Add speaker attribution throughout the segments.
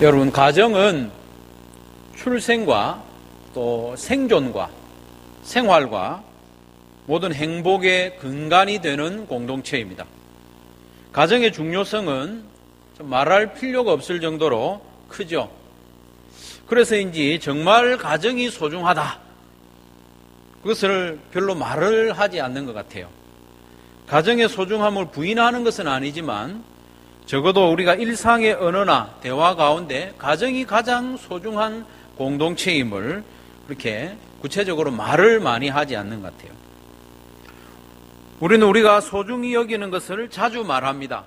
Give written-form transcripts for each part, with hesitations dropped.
Speaker 1: 여러분, 가정은 출생과 또 생존과 생활과 모든 행복의 근간이 되는 공동체입니다. 가정의 중요성은 말할 필요가 없을 정도로 크죠. 그래서인지 정말 가정이 소중하다, 그것을 별로 말을 하지 않는 것 같아요. 가정의 소중함을 부인하는 것은 아니지만 적어도 우리가 일상의 언어나 대화 가운데 가정이 가장 소중한 공동체임을 그렇게 구체적으로 말을 많이 하지 않는 것 같아요. 우리는 우리가 소중히 여기는 것을 자주 말합니다.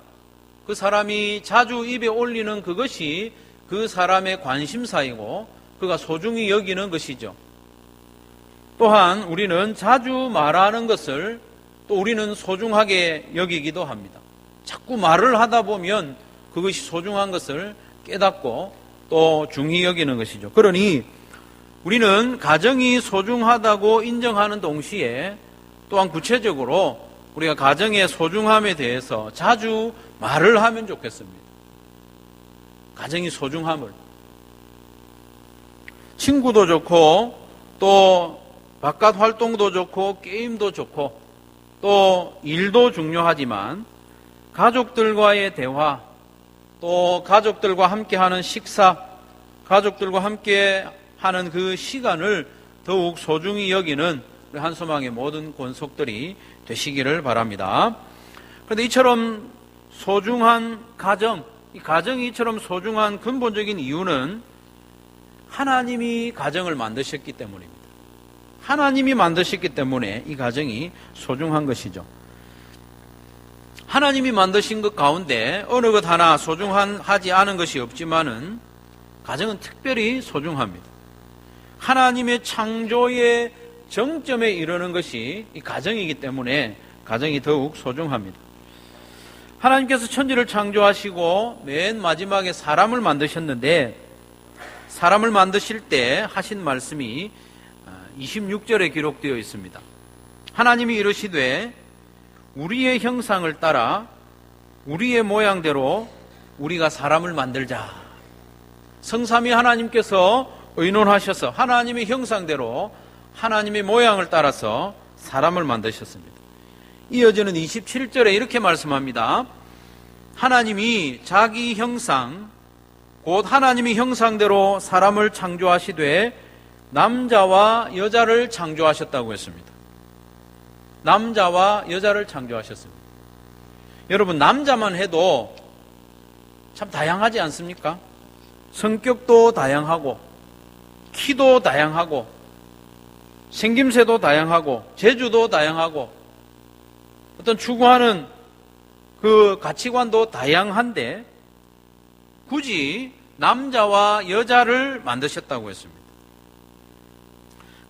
Speaker 1: 그 사람이 자주 입에 올리는 그것이 그 사람의 관심사이고 그가 소중히 여기는 것이죠. 또한 우리는 자주 말하는 것을 또 우리는 소중하게 여기기도 합니다. 자꾸 말을 하다 보면 그것이 소중한 것을 깨닫고 또 중히 여기는 것이죠. 그러니 우리는 가정이 소중하다고 인정하는 동시에 또한 구체적으로 우리가 가정의 소중함에 대해서 자주 말을 하면 좋겠습니다. 가정이 소중함을. 친구도 좋고 또 바깥 활동도 좋고 게임도 좋고 또 일도 중요하지만 가족들과의 대화, 또 가족들과 함께하는 식사, 가족들과 함께하는 그 시간을 더욱 소중히 여기는 우리 한소망의 모든 권속들이 되시기를 바랍니다. 그런데 이처럼 소중한 가정, 이 가정이 이처럼 소중한 근본적인 이유는 하나님이 가정을 만드셨기 때문입니다. 하나님이 만드셨기 때문에 이 가정이 소중한 것이죠. 하나님이 만드신 것 가운데 어느 것 하나 소중하지 않은 것이 없지만은 가정은 특별히 소중합니다. 하나님의 창조의 정점에 이르는 것이 이 가정이기 때문에 가정이 더욱 소중합니다. 하나님께서 천지를 창조하시고 맨 마지막에 사람을 만드셨는데 사람을 만드실 때 하신 말씀이 26절에 기록되어 있습니다. 하나님이 이르시되 우리의 형상을 따라 우리의 모양대로 우리가 사람을 만들자. 성삼위 하나님께서 의논하셔서 하나님의 형상대로 하나님의 모양을 따라서 사람을 만드셨습니다. 이어지는 27절에 이렇게 말씀합니다. 하나님이 자기 형상 곧 하나님의 형상대로 사람을 창조하시되 남자와 여자를 창조하셨다고 했습니다. 남자와 여자를 창조하셨습니다. 여러분, 남자만 해도 참 다양하지 않습니까? 성격도 다양하고 키도 다양하고 생김새도 다양하고 재주도 다양하고 어떤 추구하는 그 가치관도 다양한데 굳이 남자와 여자를 만드셨다고 했습니다.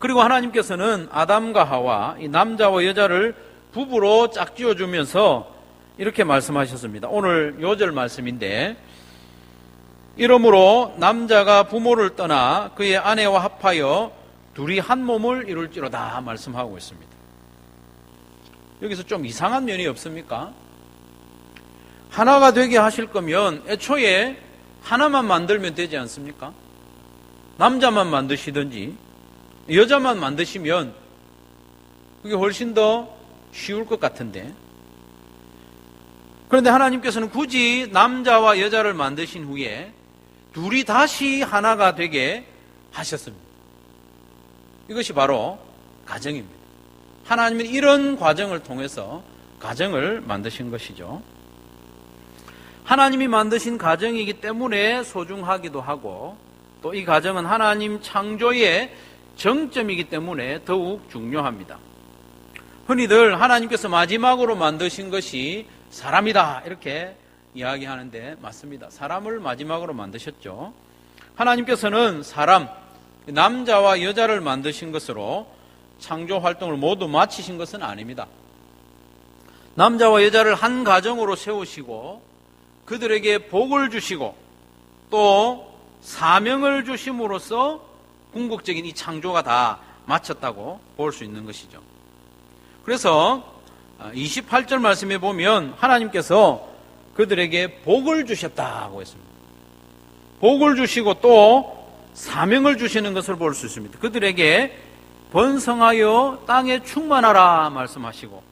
Speaker 1: 그리고 하나님께서는 아담과 하와 이 남자와 여자를 부부로 짝지어주면서 이렇게 말씀하셨습니다. 오늘 요절 말씀인데 이러므로 남자가 부모를 떠나 그의 아내와 합하여 둘이 한 몸을 이룰지로다 말씀하고 있습니다. 여기서 좀 이상한 면이 없습니까? 하나가 되게 하실 거면 애초에 하나만 만들면 되지 않습니까? 남자만 만드시든지 여자만 만드시면 그게 훨씬 더 쉬울 것 같은데, 그런데 하나님께서는 굳이 남자와 여자를 만드신 후에 둘이 다시 하나가 되게 하셨습니다. 이것이 바로 가정입니다. 하나님은 이런 과정을 통해서 가정을 만드신 것이죠. 하나님이 만드신 가정이기 때문에 소중하기도 하고 또 이 가정은 하나님 창조의 정점이기 때문에 더욱 중요합니다. 흔히들 하나님께서 마지막으로 만드신 것이 사람이다 이렇게 이야기하는데 맞습니다. 사람을 마지막으로 만드셨죠. 하나님께서는 사람, 남자와 여자를 만드신 것으로 창조 활동을 모두 마치신 것은 아닙니다. 남자와 여자를 한 가정으로 세우시고 그들에게 복을 주시고 또 사명을 주심으로써 궁극적인 이 창조가 다 마쳤다고 볼 수 있는 것이죠. 그래서 28절 말씀에 보면 하나님께서 그들에게 복을 주셨다고 했습니다. 복을 주시고 또 사명을 주시는 것을 볼 수 있습니다. 그들에게 번성하여 땅에 충만하라 말씀하시고,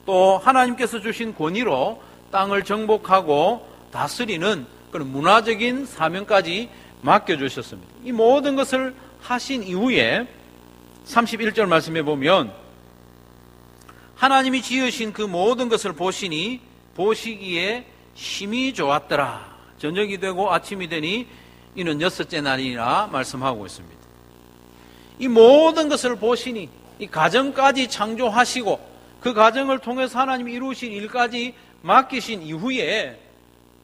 Speaker 1: 또 하나님께서 주신 권위로 땅을 정복하고 다스리는 그런 문화적인 사명까지 맡겨주셨습니다. 이 모든 것을 하신 이후에 31절 말씀해 보면, 하나님이 지으신 그 모든 것을 보시니 보시기에 심히 좋았더라. 저녁이 되고 아침이 되니 이는 6째 날이라 말씀하고 있습니다. 이 모든 것을 보시니, 이 가정까지 창조하시고 그 가정을 통해서 하나님이 이루실 일까지 맡기신 이후에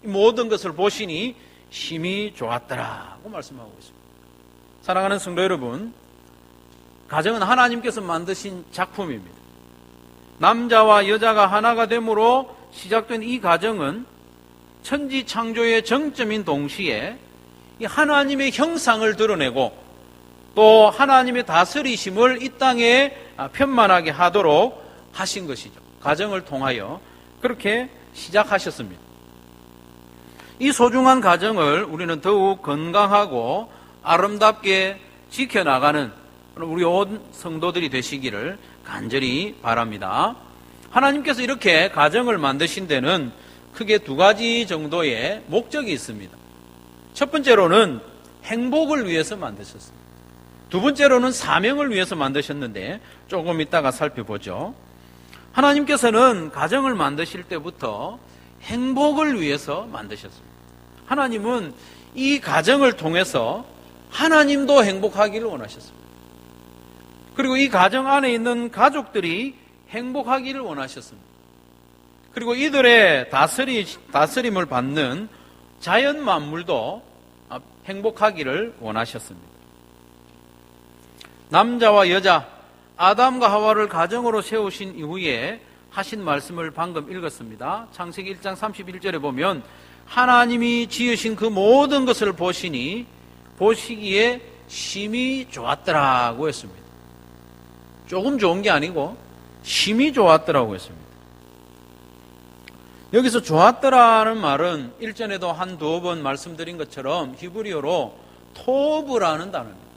Speaker 1: 이 모든 것을 보시니 심히 좋았더라고 말씀하고 있습니다. 사랑하는 성도 여러분, 가정은 하나님께서 만드신 작품입니다. 남자와 여자가 하나가 됨으로 시작된 이 가정은 천지 창조의 정점인 동시에 이 하나님의 형상을 드러내고 또 하나님의 다스리심을 이 땅에 편만하게 하도록 하신 것이죠. 가정을 통하여 그렇게 시작하셨습니다. 이 소중한 가정을 우리는 더욱 건강하고 아름답게 지켜나가는 우리 온 성도들이 되시기를 간절히 바랍니다. 하나님께서 이렇게 가정을 만드신 데는 크게 2가지 정도의 목적이 있습니다. 첫 번째로는 행복을 위해서 만드셨습니다. 2번째로는 사명을 위해서 만드셨는데 조금 이따가 살펴보죠. 하나님께서는 가정을 만드실 때부터 행복을 위해서 만드셨습니다. 하나님은 이 가정을 통해서 하나님도 행복하기를 원하셨습니다. 그리고 이 가정 안에 있는 가족들이 행복하기를 원하셨습니다. 그리고 이들의 다스림을 받는 자연 만물도 행복하기를 원하셨습니다. 남자와 여자, 아담과 하와를 가정으로 세우신 이후에 하신 말씀을 방금 읽었습니다. 창세기 1장 31절에 보면 하나님이 지으신 그 모든 것을 보시니 보시기에 심히 좋았더라고 했습니다. 조금 좋은 게 아니고 심히 좋았더라고 했습니다. 여기서 좋았더라는 말은 일전에도 한두 번 말씀드린 것처럼 히브리어로 토브라는 단어입니다.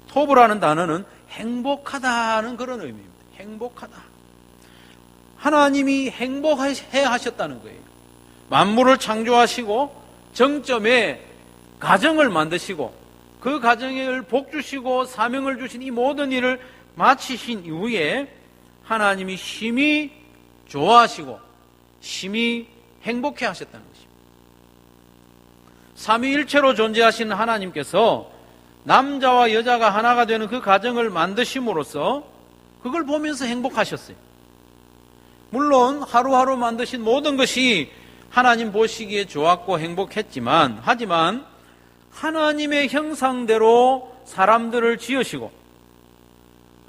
Speaker 1: 토브라는 단어는 행복하다는 그런 의미입니다. 행복하다. 하나님이 행복해 하셨다는 거예요. 만물을 창조하시고 정점에 가정을 만드시고 그 가정을 복 주시고 사명을 주신 이 모든 일을 마치신 이후에 하나님이 심히 좋아하시고 심히 행복해 하셨다는 것입니다. 삼위일체로 존재하신 하나님께서 남자와 여자가 하나가 되는 그 가정을 만드심으로써 그걸 보면서 행복하셨어요. 물론 하루하루 만드신 모든 것이 하나님 보시기에 좋았고 행복했지만, 하지만 하나님의 형상대로 사람들을 지으시고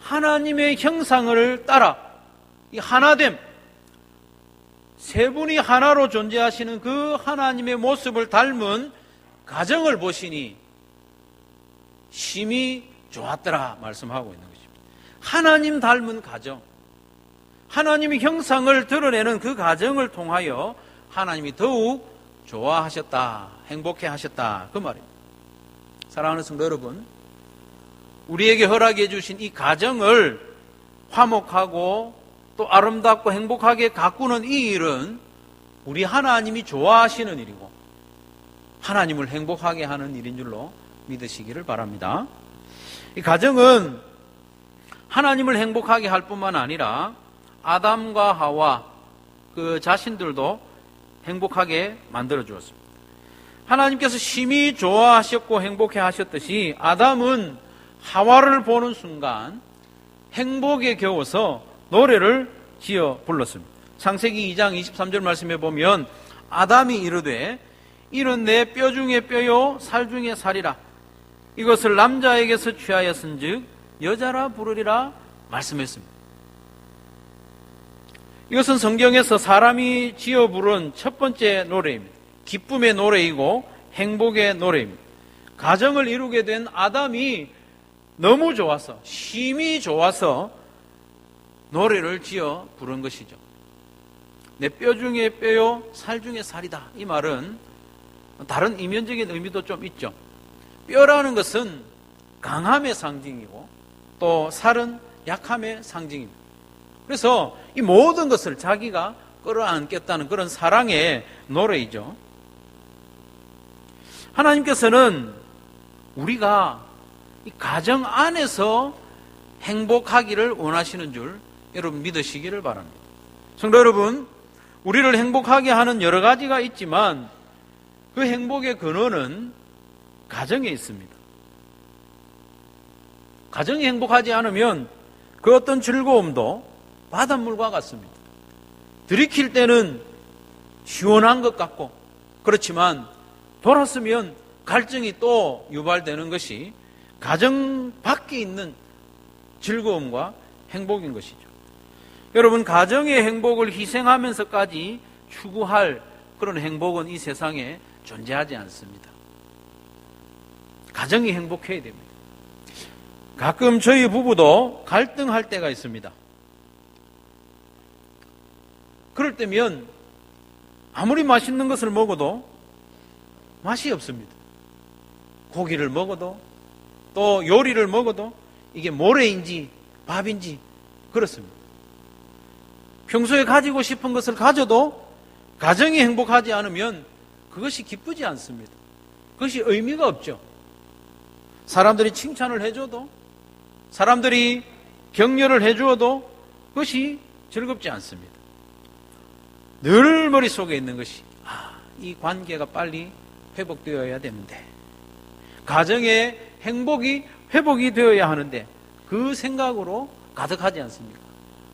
Speaker 1: 하나님의 형상을 따라 이 하나됨, 세 분이 하나로 존재하시는 그 하나님의 모습을 닮은 가정을 보시니 심히 좋았더라 말씀하고 있는 것입니다. 하나님 닮은 가정, 하나님의 형상을 드러내는 그 가정을 통하여 하나님이 더욱 좋아하셨다, 행복해 하셨다, 그 말입니다. 사랑하는 성도 여러분, 우리에게 허락해 주신 이 가정을 화목하고 또 아름답고 행복하게 가꾸는 이 일은 우리 하나님이 좋아하시는 일이고 하나님을 행복하게 하는 일인 줄로 믿으시기를 바랍니다. 이 가정은 하나님을 행복하게 할 뿐만 아니라 아담과 하와 그 자신들도 행복하게 만들어 주었습니다. 하나님께서 심히 좋아하셨고 행복해 하셨듯이 아담은 하와를 보는 순간 행복에 겨워서 노래를 지어 불렀습니다. 창세기 2장 23절 말씀에 보면 아담이 이르되 이는 내 뼈 중에 뼈요 살 중에 살이라 이것을 남자에게서 취하였은즉 여자라 부르리라 말씀했습니다. 이것은 성경에서 사람이 지어 부른 첫 번째 노래입니다. 기쁨의 노래이고 행복의 노래입니다. 가정을 이루게 된 아담이 너무 좋아서, 심히 좋아서 노래를 지어 부른 것이죠. 내 뼈 중에 뼈요 살 중에 살이다. 이 말은 다른 이면적인 의미도 좀 있죠. 뼈라는 것은 강함의 상징이고 또 살은 약함의 상징입니다. 그래서 이 모든 것을 자기가 끌어안겠다는 그런 사랑의 노래이죠. 하나님께서는 우리가 이 가정 안에서 행복하기를 원하시는 줄 여러분 믿으시기를 바랍니다. 성도 여러분, 우리를 행복하게 하는 여러 가지가 있지만 그 행복의 근원은 가정에 있습니다. 가정이 행복하지 않으면 그 어떤 즐거움도 바닷물과 같습니다. 들이킬 때는 시원한 것 같고 그렇지만 돌았으면 갈증이 또 유발되는 것이 가정 밖에 있는 즐거움과 행복인 것이죠. 여러분, 가정의 행복을 희생하면서까지 추구할 그런 행복은 이 세상에 존재하지 않습니다. 가정이 행복해야 됩니다. 가끔 저희 부부도 갈등할 때가 있습니다. 그럴 때면 아무리 맛있는 것을 먹어도 맛이 없습니다. 고기를 먹어도 또 요리를 먹어도 이게 모래인지 밥인지 그렇습니다. 평소에 가지고 싶은 것을 가져도 가정이 행복하지 않으면 그것이 기쁘지 않습니다. 그것이 의미가 없죠. 사람들이 칭찬을 해줘도 사람들이 격려를 해주어도 그것이 즐겁지 않습니다. 늘 머릿속에 있는 것이 이 관계가 빨리 회복되어야 되는데 가정의 행복이 회복이 되어야 하는데 그 생각으로 가득하지 않습니까?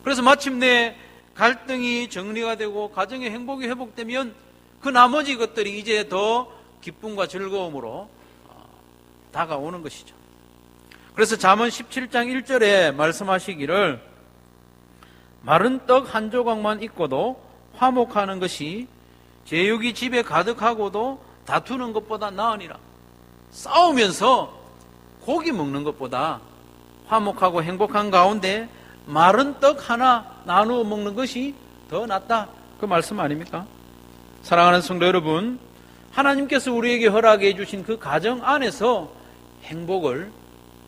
Speaker 1: 그래서 마침내 갈등이 정리가 되고 가정의 행복이 회복되면 그 나머지 것들이 이제 더 기쁨과 즐거움으로 다가오는 것이죠. 그래서 잠언 17장 1절에 말씀하시기를 마른 떡 한 조각만 있고도 화목하는 것이 제육이 집에 가득하고도 다투는 것보다 나으니라. 싸우면서 고기 먹는 것보다 화목하고 행복한 가운데 마른 떡 하나 나누어 먹는 것이 더 낫다. 그 말씀 아닙니까? 사랑하는 성도 여러분, 하나님께서 우리에게 허락해 주신 그 가정 안에서 행복을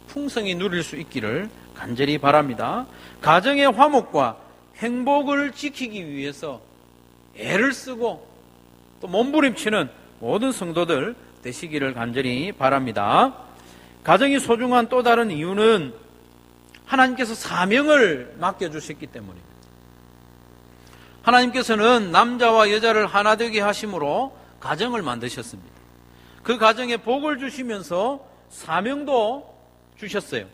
Speaker 1: 풍성히 누릴 수 있기를 간절히 바랍니다. 가정의 화목과 행복을 지키기 위해서 애를 쓰고 또 몸부림치는 모든 성도들 되시기를 간절히 바랍니다. 가정이 소중한 또 다른 이유는 하나님께서 사명을 맡겨주셨기 때문입니다. 하나님께서는 남자와 여자를 하나 되게 하심으로 가정을 만드셨습니다. 그 가정에 복을 주시면서 사명도 주셨어요.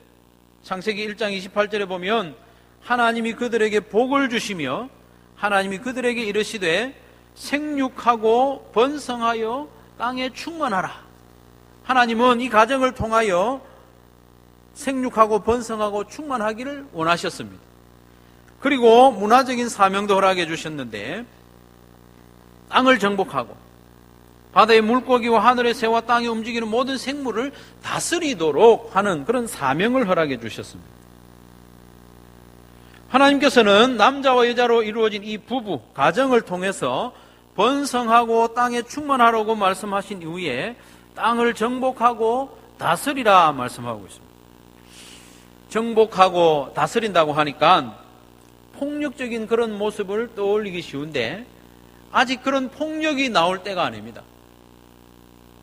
Speaker 1: 창세기 1장 28절에 보면 하나님이 그들에게 복을 주시며 하나님이 그들에게 이르시되 생육하고 번성하여 땅에 충만하라. 하나님은 이 가정을 통하여 생육하고 번성하고 충만하기를 원하셨습니다. 그리고 문화적인 사명도 허락해 주셨는데 땅을 정복하고 바다의 물고기와 하늘의 새와 땅에 움직이는 모든 생물을 다스리도록 하는 그런 사명을 허락해 주셨습니다. 하나님께서는 남자와 여자로 이루어진 이 부부, 가정을 통해서 번성하고 땅에 충만하라고 말씀하신 이후에 땅을 정복하고 다스리라 말씀하고 있습니다. 정복하고 다스린다고 하니까 폭력적인 그런 모습을 떠올리기 쉬운데 아직 그런 폭력이 나올 때가 아닙니다.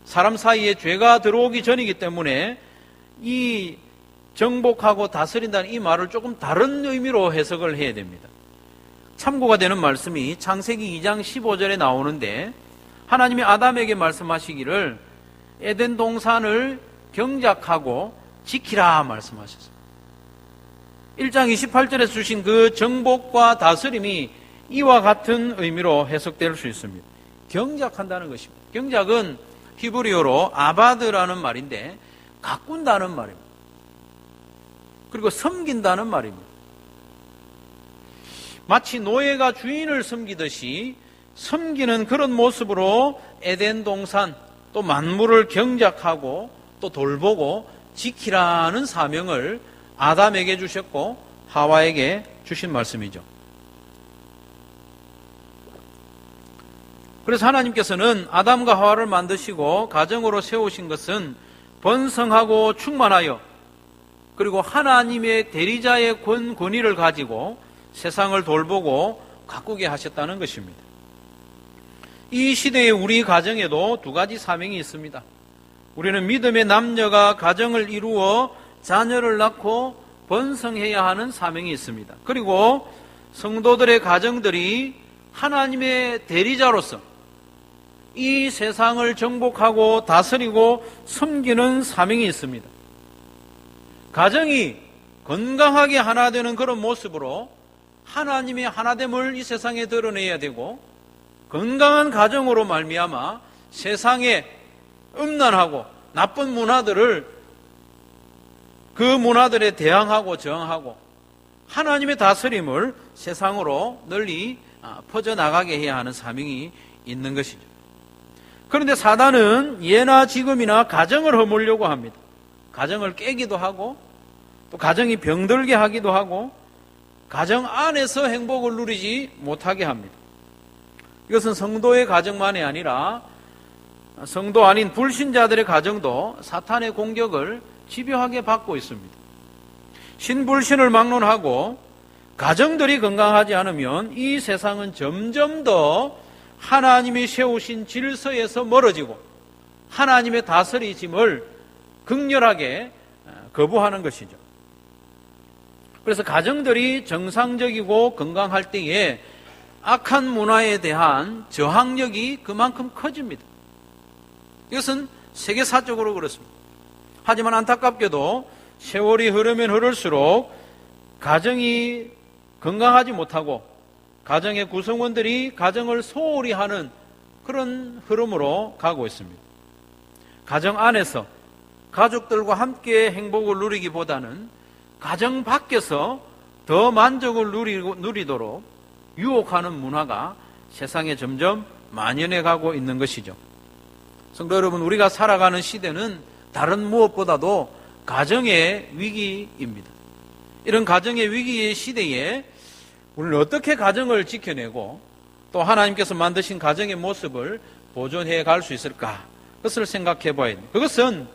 Speaker 1: 사람 사이에 죄가 들어오기 전이기 때문에 이 정복하고 다스린다는 이 말을 조금 다른 의미로 해석을 해야 됩니다. 참고가 되는 말씀이 창세기 2장 15절에 나오는데 하나님이 아담에게 말씀하시기를 에덴 동산을 경작하고 지키라 말씀하셨습니다. 1장 28절에 주신 그 정복과 다스림이 이와 같은 의미로 해석될 수 있습니다. 경작한다는 것입니다. 경작은 히브리어로 아바드라는 말인데 가꾼다는 말입니다. 그리고 섬긴다는 말입니다. 마치 노예가 주인을 섬기듯이 섬기는 그런 모습으로 에덴 동산 또 만물을 경작하고 또 돌보고 지키라는 사명을 아담에게 주셨고 하와에게 주신 말씀이죠. 그래서 하나님께서는 아담과 하와를 만드시고 가정으로 세우신 것은 번성하고 충만하여 그리고 하나님의 대리자의 권위를 가지고 세상을 돌보고 가꾸게 하셨다는 것입니다. 이 시대의 우리 가정에도 두 가지 사명이 있습니다. 우리는 믿음의 남녀가 가정을 이루어 자녀를 낳고 번성해야 하는 사명이 있습니다. 그리고 성도들의 가정들이 하나님의 대리자로서 이 세상을 정복하고 다스리고 섬기는 사명이 있습니다. 가정이 건강하게 하나 되는 그런 모습으로 하나님의 하나됨을 이 세상에 드러내야 되고, 건강한 가정으로 말미암아 세상에 음란하고 나쁜 문화들을 그 문화들에 대항하고 저항하고 하나님의 다스림을 세상으로 널리 퍼져나가게 해야 하는 사명이 있는 것이죠. 그런데 사단은 예나 지금이나 가정을 허물려고 합니다. 가정을 깨기도 하고 또 가정이 병들게 하기도 하고 가정 안에서 행복을 누리지 못하게 합니다. 이것은 성도의 가정만이 아니라 성도 아닌 불신자들의 가정도 사탄의 공격을 집요하게 받고 있습니다. 신불신을 막론하고 가정들이 건강하지 않으면 이 세상은 점점 더 하나님이 세우신 질서에서 멀어지고 하나님의 다스리심을 극렬하게 거부하는 것이죠. 그래서 가정들이 정상적이고 건강할 때에 악한 문화에 대한 저항력이 그만큼 커집니다. 이것은 세계사적으로 그렇습니다. 하지만 안타깝게도 세월이 흐르면 흐를수록 가정이 건강하지 못하고 가정의 구성원들이 가정을 소홀히 하는 그런 흐름으로 가고 있습니다. 가정 안에서 가족들과 함께 행복을 누리기보다는 가정 밖에서 더 만족을 누리도록 유혹하는 문화가 세상에 점점 만연해 가고 있는 것이죠. 성도 여러분, 우리가 살아가는 시대는 다른 무엇보다도 가정의 위기입니다. 이런 가정의 위기의 시대에 우리는 어떻게 가정을 지켜내고 또 하나님께서 만드신 가정의 모습을 보존해 갈 수 있을까? 그것을 생각해 봐야 됩니다. 그것은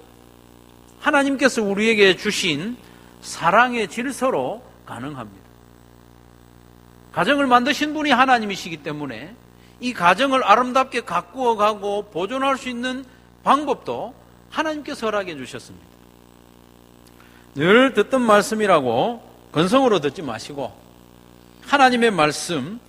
Speaker 1: 하나님께서 우리에게 주신 사랑의 질서로 가능합니다. 가정을 만드신 분이 하나님이시기 때문에 이 가정을 아름답게 가꾸어 가고 보존할 수 있는 방법도 하나님께서 허락해 주셨습니다. 늘 듣던 말씀이라고 건성으로 듣지 마시고 하나님의 말씀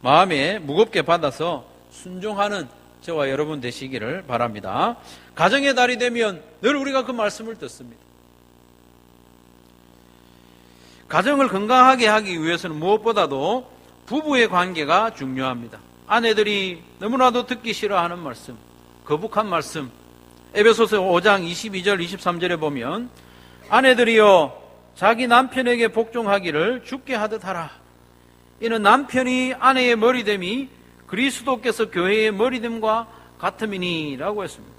Speaker 1: 마음에 무겁게 받아서 순종하는 저와 여러분 되시기를 바랍니다. 가정의 달이 되면 늘 우리가 그 말씀을 듣습니다. 가정을 건강하게 하기 위해서는 무엇보다도 부부의 관계가 중요합니다. 아내들이 너무나도 듣기 싫어하는 말씀, 거북한 말씀, 에베소서 5장 22절 23절에 보면 아내들이여 자기 남편에게 복종하기를 주께 하듯 하라. 이는 남편이 아내의 머리됨이 그리스도께서 교회의 머리됨과 같음이니 라고 했습니다.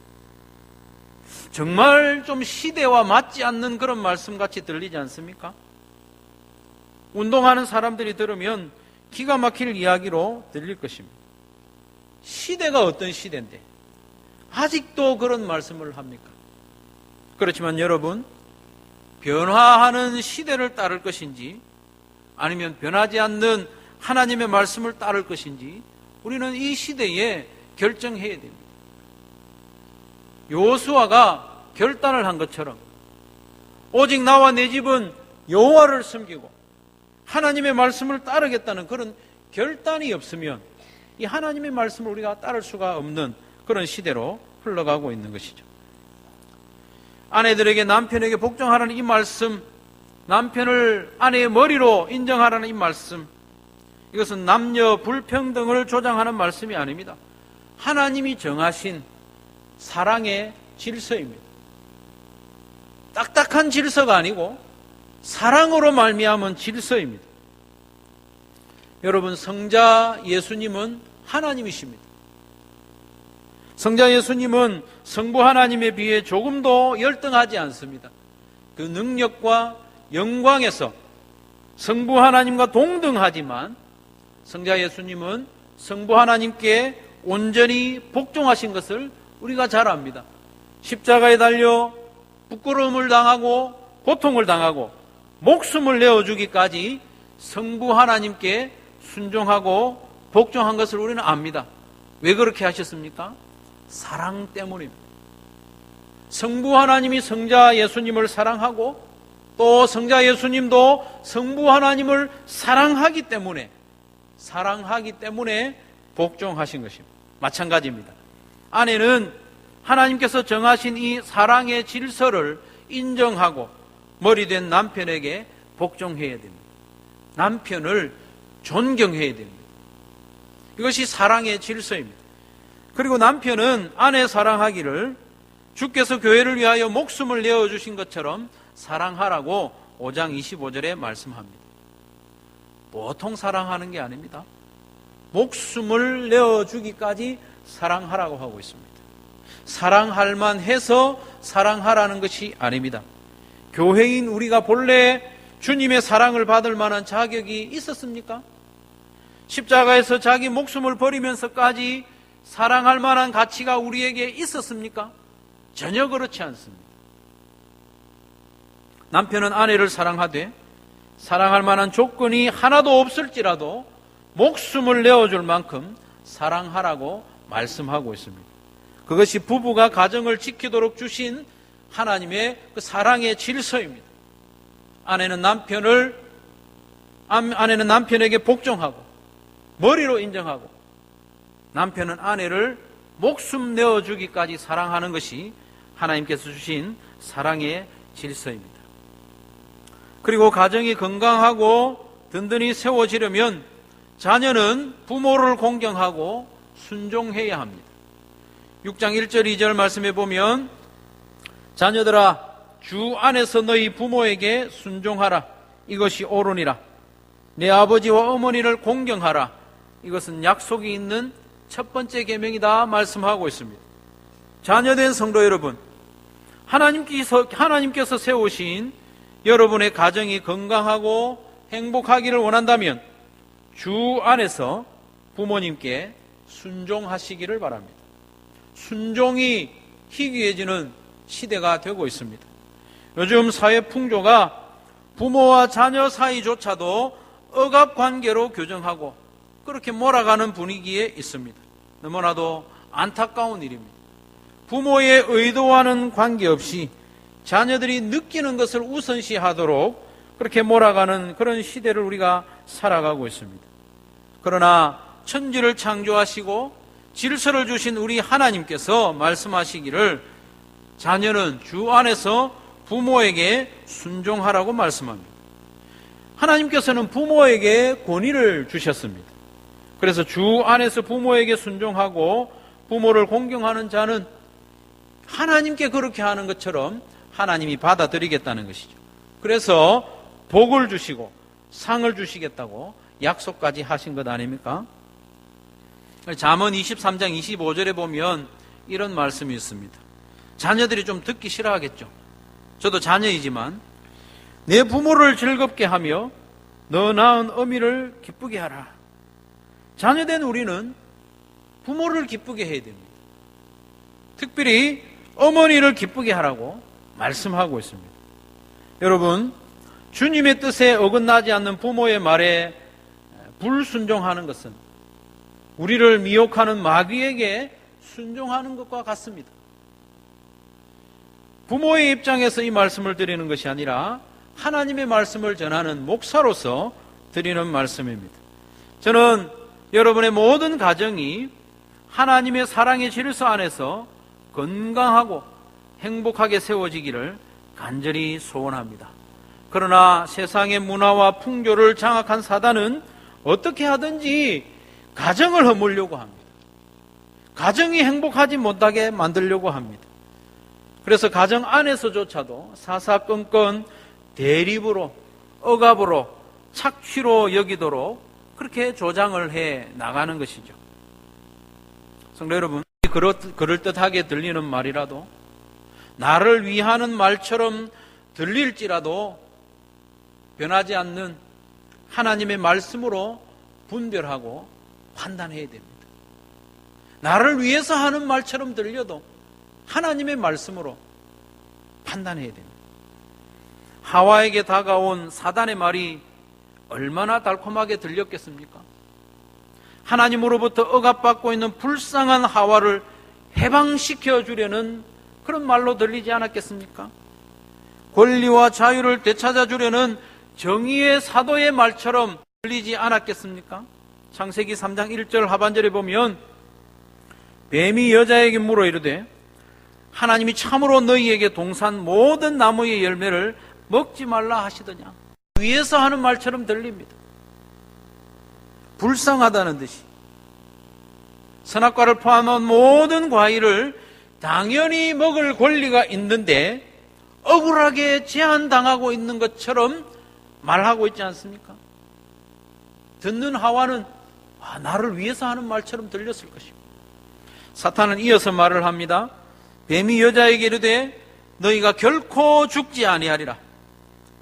Speaker 1: 정말 좀 시대와 맞지 않는 그런 말씀같이 들리지 않습니까? 운동하는 사람들이 들으면 기가 막힐 이야기로 들릴 것입니다. 시대가 어떤 시대인데 아직도 그런 말씀을 합니까? 그렇지만 여러분, 변화하는 시대를 따를 것인지 아니면 변하지 않는 하나님의 말씀을 따를 것인지 우리는 이 시대에 결정해야 됩니다. 여호수아가 결단을 한 것처럼 오직 나와 내 집은 여호와를 섬기고 하나님의 말씀을 따르겠다는 그런 결단이 없으면 이 하나님의 말씀을 우리가 따를 수가 없는 그런 시대로 흘러가고 있는 것이죠. 아내들에게 남편에게 복종하라는 이 말씀, 남편을 아내의 머리로 인정하라는 이 말씀, 이것은 남녀 불평등을 조장하는 말씀이 아닙니다. 하나님이 정하신 사랑의 질서입니다. 딱딱한 질서가 아니고 사랑으로 말미암은 질서입니다. 여러분, 성자 예수님은 하나님이십니다. 성자 예수님은 성부 하나님에 비해 조금도 열등하지 않습니다. 그 능력과 영광에서 성부 하나님과 동등하지만 성자 예수님은 성부 하나님께 온전히 복종하신 것을 우리가 잘 압니다. 십자가에 달려 부끄러움을 당하고 고통을 당하고 목숨을 내어주기까지 성부 하나님께 순종하고 복종한 것을 우리는 압니다. 왜 그렇게 하셨습니까? 사랑 때문입니다. 성부 하나님이 성자 예수님을 사랑하고 또 성자 예수님도 성부 하나님을 사랑하기 때문에 복종하신 것입니다. 마찬가지입니다. 아내는 하나님께서 정하신 이 사랑의 질서를 인정하고 머리된 남편에게 복종해야 됩니다. 남편을 존경해야 됩니다. 이것이 사랑의 질서입니다. 그리고 남편은 아내 사랑하기를 주께서 교회를 위하여 목숨을 내어주신 것처럼 사랑하라고 5장 25절에 말씀합니다. 보통 사랑하는 게 아닙니다. 목숨을 내어주기까지 사랑하라고 하고 있습니다. 사랑할 만해서 사랑하라는 것이 아닙니다. 교회인 우리가 본래 주님의 사랑을 받을 만한 자격이 있었습니까? 십자가에서 자기 목숨을 버리면서까지 사랑할 만한 가치가 우리에게 있었습니까? 전혀 그렇지 않습니다. 남편은 아내를 사랑하되 사랑할 만한 조건이 하나도 없을지라도 목숨을 내어줄 만큼 사랑하라고 말씀하고 있습니다. 그것이 부부가 가정을 지키도록 주신 하나님의 그 사랑의 질서입니다. 아내는 남편에게 복종하고 머리로 인정하고 남편은 아내를 목숨 내어주기까지 사랑하는 것이 하나님께서 주신 사랑의 질서입니다. 그리고 가정이 건강하고 든든히 세워지려면 자녀는 부모를 공경하고 순종해야 합니다. 6장 1절 2절 말씀해 보면 자녀들아 주 안에서 너희 부모에게 순종하라. 이것이 옳으니라. 내 아버지와 어머니를 공경하라. 이것은 약속이 있는 첫 번째 계명이다 말씀하고 있습니다. 자녀된 성도 여러분, 하나님께서 세우신 여러분의 가정이 건강하고 행복하기를 원한다면 주 안에서 부모님께 순종하시기를 바랍니다. 순종이 희귀해지는 시대가 되고 있습니다. 요즘 사회 풍조가 부모와 자녀 사이조차도 억압관계로 규정하고 그렇게 몰아가는 분위기에 있습니다. 너무나도 안타까운 일입니다. 부모의 의도와는 관계없이 자녀들이 느끼는 것을 우선시하도록 그렇게 몰아가는 그런 시대를 우리가 살아가고 있습니다. 그러나 천지를 창조하시고 질서를 주신 우리 하나님께서 말씀하시기를 자녀는 주 안에서 부모에게 순종하라고 말씀합니다. 하나님께서는 부모에게 권위를 주셨습니다. 그래서 주 안에서 부모에게 순종하고 부모를 공경하는 자는 하나님께 그렇게 하는 것처럼 하나님이 받아들이겠다는 것이죠. 그래서 복을 주시고 상을 주시겠다고 약속까지 하신 것 아닙니까? 잠언 23장 25절에 보면 이런 말씀이 있습니다. 자녀들이 좀 듣기 싫어하겠죠. 저도 자녀이지만 내 부모를 즐겁게 하며 너 낳은 어미를 기쁘게 하라. 자녀된 우리는 부모를 기쁘게 해야 됩니다. 특별히 어머니를 기쁘게 하라고 말씀하고 있습니다. 여러분, 주님의 뜻에 어긋나지 않는 부모의 말에 불순종하는 것은 우리를 미혹하는 마귀에게 순종하는 것과 같습니다. 부모의 입장에서 이 말씀을 드리는 것이 아니라 하나님의 말씀을 전하는 목사로서 드리는 말씀입니다. 저는 여러분의 모든 가정이 하나님의 사랑의 질서 안에서 건강하고 행복하게 세워지기를 간절히 소원합니다. 그러나 세상의 문화와 풍조를 장악한 사단은 어떻게 하든지 가정을 허물려고 합니다. 가정이 행복하지 못하게 만들려고 합니다. 그래서 가정 안에서조차도 사사건건 대립으로 억압으로 착취로 여기도록 그렇게 조장을 해 나가는 것이죠. 성도 여러분, 그럴듯하게 들리는 말이라도 나를 위하는 말처럼 들릴지라도 변하지 않는 하나님의 말씀으로 분별하고 판단해야 됩니다. 나를 위해서 하는 말처럼 들려도 하나님의 말씀으로 판단해야 됩니다. 하와에게 다가온 사단의 말이 얼마나 달콤하게 들렸겠습니까? 하나님으로부터 억압받고 있는 불쌍한 하와를 해방시켜 주려는 그런 말로 들리지 않았겠습니까? 권리와 자유를 되찾아 주려는 정의의 사도의 말처럼 들리지 않았겠습니까? 창세기 3장 1절 하반절에 보면 뱀이 여자에게 물어 이르되 하나님이 참으로 너희에게 동산 모든 나무의 열매를 먹지 말라 하시더냐. 위에서 하는 말처럼 들립니다. 불쌍하다는 듯이 선악과를 포함한 모든 과일을 당연히 먹을 권리가 있는데 억울하게 제한당하고 있는 것처럼 말하고 있지 않습니까? 듣는 하와는 나를 위해서 하는 말처럼 들렸을 것이고, 사탄은 이어서 말을 합니다. 뱀이 여자에게 이르되 너희가 결코 죽지 아니하리라.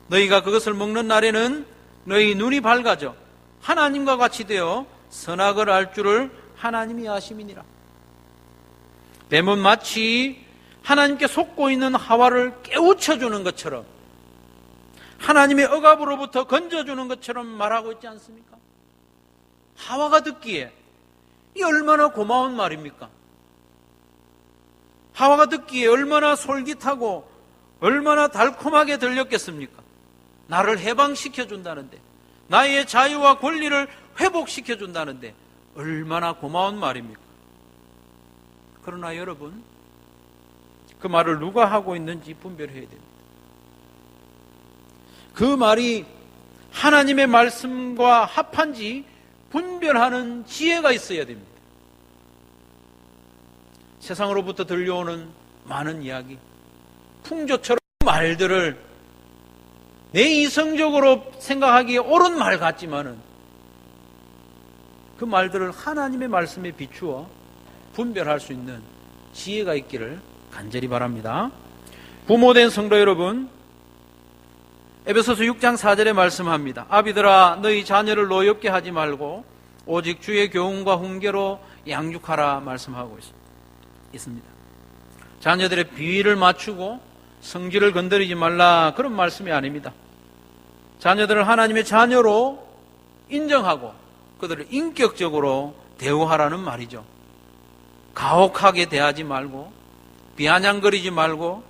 Speaker 1: 너희가 그것을 먹는 날에는 너희 눈이 밝아져 하나님과 같이 되어 선악을 알 줄을 하나님이 아심이니라. 뱀은 마치 하나님께 속고 있는 하와를 깨우쳐주는 것처럼, 하나님의 억압으로부터 건져주는 것처럼 말하고 있지 않습니까? 하와가 듣기에 이 얼마나 고마운 말입니까? 하와가 듣기에 얼마나 솔깃하고 얼마나 달콤하게 들렸겠습니까? 나를 해방시켜준다는데, 나의 자유와 권리를 회복시켜준다는데 얼마나 고마운 말입니까? 그러나 여러분, 그 말을 누가 하고 있는지 분별해야 됩니다. 그 말이 하나님의 말씀과 합한지 분별하는 지혜가 있어야 됩니다. 세상으로부터 들려오는 많은 이야기, 풍조처럼 말들을 내 이성적으로 생각하기에 옳은 말 같지만은 그 말들을 하나님의 말씀에 비추어 분별할 수 있는 지혜가 있기를 간절히 바랍니다. 부모된 성도 여러분, 에베소서 6장 4절에 말씀합니다. 아비들아 너희 자녀를 노엽게 하지 말고 오직 주의 교훈과 훈계로 양육하라 말씀하고 있습니다. 자녀들의 비위를 맞추고 성질을 건드리지 말라, 그런 말씀이 아닙니다. 자녀들을 하나님의 자녀로 인정하고 그들을 인격적으로 대우하라는 말이죠. 가혹하게 대하지 말고 비아냥거리지 말고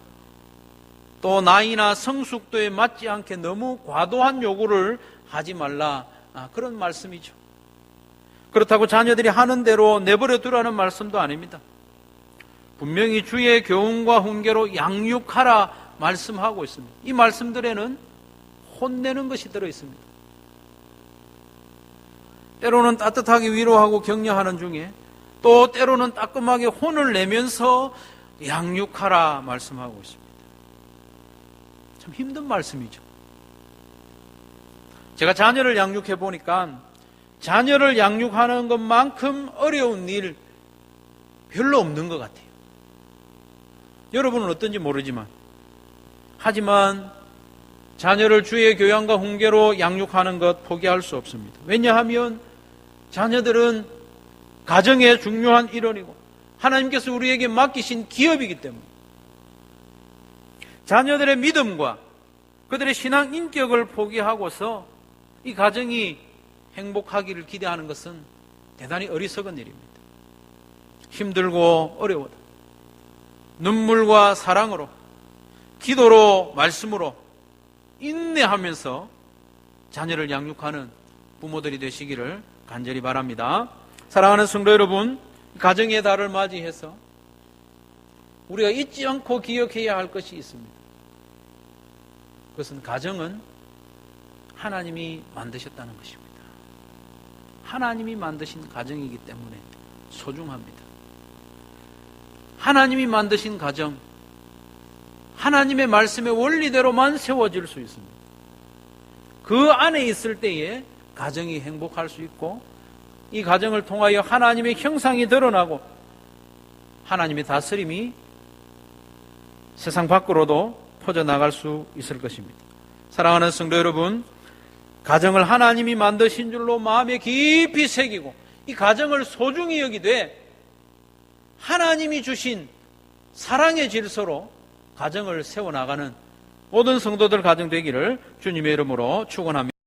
Speaker 1: 또 나이나 성숙도에 맞지 않게 너무 과도한 요구를 하지 말라, 그런 말씀이죠. 그렇다고 자녀들이 하는 대로 내버려 두라는 말씀도 아닙니다. 분명히 주의 교훈과 훈계로 양육하라 말씀하고 있습니다. 이 말씀들에는 혼내는 것이 들어있습니다. 때로는 따뜻하게 위로하고 격려하는 중에 또 때로는 따끔하게 혼을 내면서 양육하라 말씀하고 있습니다. 참 힘든 말씀이죠. 제가 자녀를 양육해 보니까 자녀를 양육하는 것만큼 어려운 일 별로 없는 것 같아요. 여러분은 어떤지 모르지만, 하지만 자녀를 주의 교양과 훈계로 양육하는 것 포기할 수 없습니다. 왜냐하면 자녀들은 가정의 중요한 일원이고 하나님께서 우리에게 맡기신 기업이기 때문에 자녀들의 믿음과 그들의 신앙 인격을 포기하고서 이 가정이 행복하기를 기대하는 것은 대단히 어리석은 일입니다. 힘들고 어려워도 눈물과 사랑으로, 기도로, 말씀으로 인내하면서 자녀를 양육하는 부모들이 되시기를 간절히 바랍니다. 사랑하는 성도 여러분, 가정의 달을 맞이해서 우리가 잊지 않고 기억해야 할 것이 있습니다. 그것은 가정은 하나님이 만드셨다는 것입니다. 하나님이 만드신 가정이기 때문에 소중합니다. 하나님이 만드신 가정, 하나님의 말씀의 원리대로만 세워질 수 있습니다. 그 안에 있을 때에 가정이 행복할 수 있고 이 가정을 통하여 하나님의 형상이 드러나고 하나님의 다스림이 세상 밖으로도 퍼져나갈 수 있을 것입니다. 사랑하는 성도 여러분, 가정을 하나님이 만드신 줄로 마음에 깊이 새기고 이 가정을 소중히 여기되 하나님이 주신 사랑의 질서로 가정을 세워나가는 모든 성도들 가정 되기를 주님의 이름으로 축원합니다.